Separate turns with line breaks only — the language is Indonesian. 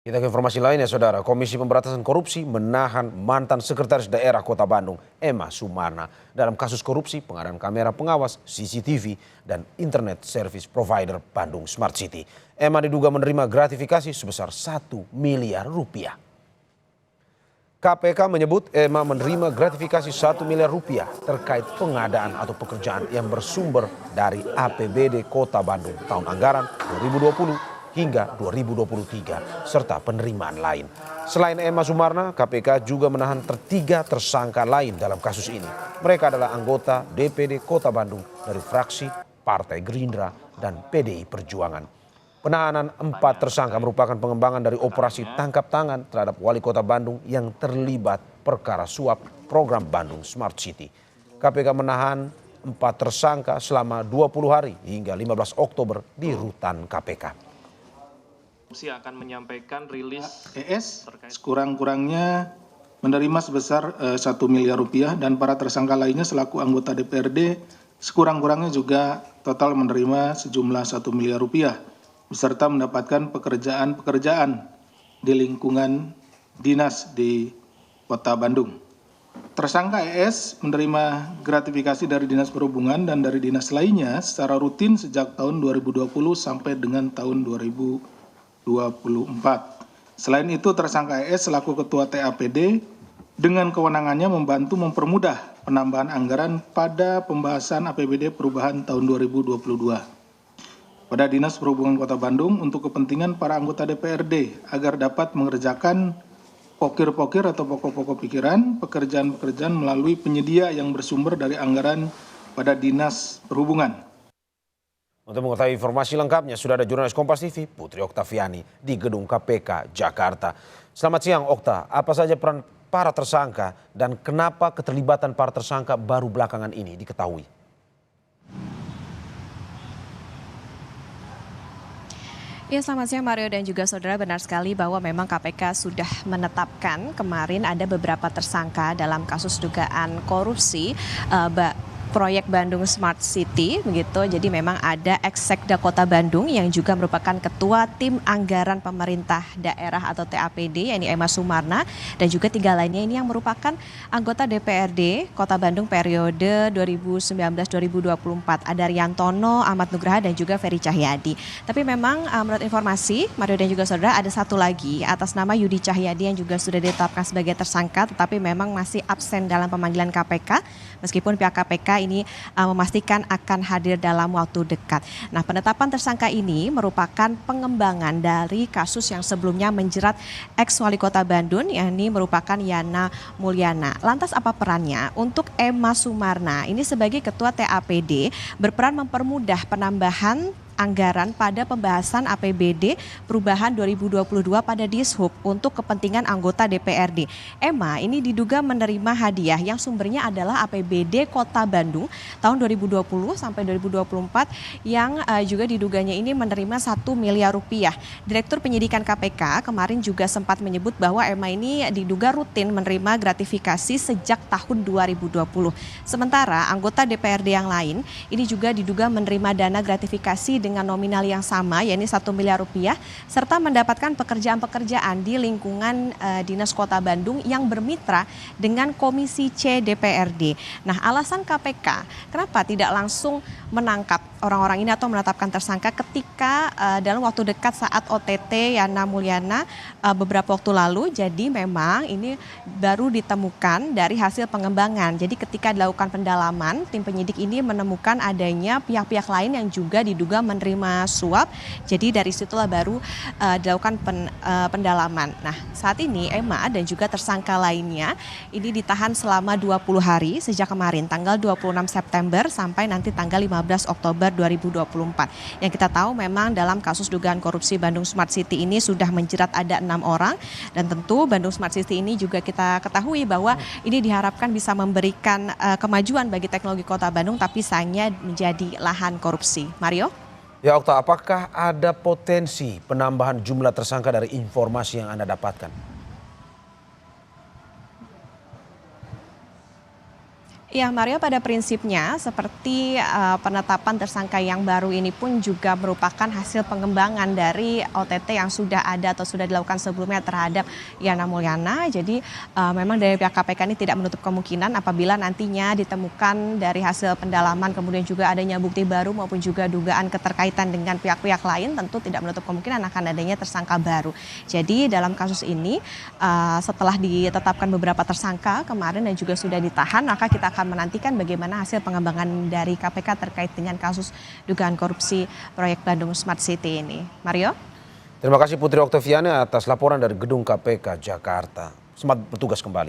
Kita ke informasi lainnya, Saudara. Komisi Pemberantasan Korupsi menahan mantan Sekretaris Daerah Kota Bandung, Emma Sumarna, dalam kasus korupsi pengadaan kamera pengawas CCTV dan Internet Service Provider Bandung Smart City. Emma diduga menerima gratifikasi sebesar 1 miliar rupiah. KPK menyebut Emma menerima gratifikasi 1 miliar rupiah terkait pengadaan atau pekerjaan yang bersumber dari APBD Kota Bandung tahun anggaran 2020 hingga 2023 serta penerimaan lain. Selain Emma Sumarna, KPK juga menahan tiga tersangka lain dalam kasus ini. Mereka adalah anggota DPD Kota Bandung dari fraksi Partai Gerindra dan PDI Perjuangan. Penahanan 4 tersangka merupakan pengembangan dari operasi tangkap tangan terhadap Wali Kota Bandung yang terlibat perkara suap program Bandung Smart City. KPK menahan 4 tersangka selama 20 hari hingga 15 Oktober di rutan KPK.
Akan menyampaikan rilis
ES sekurang-kurangnya menerima sebesar 1 miliar rupiah dan para tersangka lainnya selaku anggota DPRD sekurang-kurangnya juga total menerima sejumlah 1 miliar rupiah beserta mendapatkan pekerjaan-pekerjaan di lingkungan dinas di Kota Bandung. Tersangka ES menerima gratifikasi dari Dinas Perhubungan dan dari dinas lainnya secara rutin sejak tahun 2020 sampai dengan tahun 2024. Selain itu, tersangka ES selaku Ketua TAPD dengan kewenangannya membantu mempermudah penambahan anggaran pada pembahasan APBD perubahan tahun 2022 pada Dinas Perhubungan Kota Bandung untuk kepentingan para anggota DPRD agar dapat mengerjakan pokir-pokir atau pokok-pokok pikiran pekerjaan-pekerjaan melalui penyedia yang bersumber dari anggaran pada Dinas Perhubungan.
Untuk mengetahui informasi lengkapnya, sudah ada jurnalis Kompas TV, Putri Oktaviani, di Gedung KPK, Jakarta. Selamat siang, Okta. Apa saja peran para tersangka dan kenapa keterlibatan para tersangka baru belakangan ini diketahui?
Ya, selamat siang Mario dan juga saudara. Benar sekali bahwa memang KPK sudah menetapkan kemarin ada beberapa tersangka dalam kasus dugaan korupsi proyek Bandung Smart City begitu. Jadi memang ada ex-sekda Kota Bandung yang juga merupakan ketua tim anggaran pemerintah daerah atau TAPD, yakni Emma Sumarna, dan juga 3 lainnya ini yang merupakan anggota DPRD Kota Bandung periode 2019-2024. Ada Riantono, Ahmad Nugraha dan juga Ferry Cahyadi. Tapi memang menurut informasi Mario dan juga saudara, ada satu lagi atas nama Yudi Cahyadi yang juga sudah ditetapkan sebagai tersangka tetapi memang masih absen dalam pemanggilan KPK meskipun pihak KPK ini memastikan akan hadir dalam waktu dekat. Nah, penetapan tersangka ini merupakan pengembangan dari kasus yang sebelumnya menjerat ex wali kota Bandung, yakni merupakan Yana Mulyana. Lantas apa perannya? Untuk Emma Sumarna ini sebagai ketua TAPD berperan mempermudah penambahan anggaran pada pembahasan APBD perubahan 2022 pada Dishub untuk kepentingan anggota DPRD. Emma ini diduga menerima hadiah yang sumbernya adalah APBD Kota Bandung tahun 2020 sampai 2024 yang juga diduganya ini menerima 1 miliar rupiah. Direktur Penyidikan KPK kemarin juga sempat menyebut bahwa Emma ini diduga rutin menerima gratifikasi sejak tahun 2020. Sementara anggota DPRD yang lain ini juga diduga menerima dana gratifikasi dengan nominal yang sama, yakni 1 miliar rupiah, serta mendapatkan pekerjaan-pekerjaan di lingkungan Dinas Kota Bandung yang bermitra dengan Komisi C DPRD. Nah, alasan KPK kenapa tidak langsung menangkap orang-orang ini atau menetapkan tersangka ketika dalam waktu dekat saat OTT Yana Mulyana beberapa waktu lalu. Jadi memang ini baru ditemukan dari hasil pengembangan. Jadi ketika dilakukan pendalaman, tim penyidik ini menemukan adanya pihak-pihak lain yang juga diduga menerima suap. Jadi dari situlah baru dilakukan pendalaman. Nah, saat ini Emma dan juga tersangka lainnya ini ditahan selama 20 hari sejak kemarin tanggal 26 September sampai nanti tanggal 15 Oktober 2024. Yang kita tahu memang dalam kasus dugaan korupsi Bandung Smart City ini sudah menjerat ada 6 orang dan tentu Bandung Smart City ini juga kita ketahui bahwa ini diharapkan bisa memberikan kemajuan bagi teknologi Kota Bandung tapi sayangnya menjadi lahan korupsi. Mario?
Ya, Okta, apakah ada potensi penambahan jumlah tersangka dari informasi yang Anda dapatkan?
Ya, Mario, pada prinsipnya seperti penetapan tersangka yang baru ini pun juga merupakan hasil pengembangan dari OTT yang sudah ada atau sudah dilakukan sebelumnya terhadap Yana Mulyana. Jadi memang dari pihak KPK ini tidak menutup kemungkinan apabila nantinya ditemukan dari hasil pendalaman kemudian juga adanya bukti baru maupun juga dugaan keterkaitan dengan pihak-pihak lain, tentu tidak menutup kemungkinan akan adanya tersangka baru. Jadi dalam kasus ini setelah ditetapkan beberapa tersangka kemarin dan juga sudah ditahan, maka kita akan menantikan bagaimana hasil pengembangan dari KPK terkait dengan kasus dugaan korupsi proyek Bandung Smart City ini. Mario?
Terima kasih Putri Oktaviana atas laporan dari Gedung KPK Jakarta. Selamat bertugas kembali.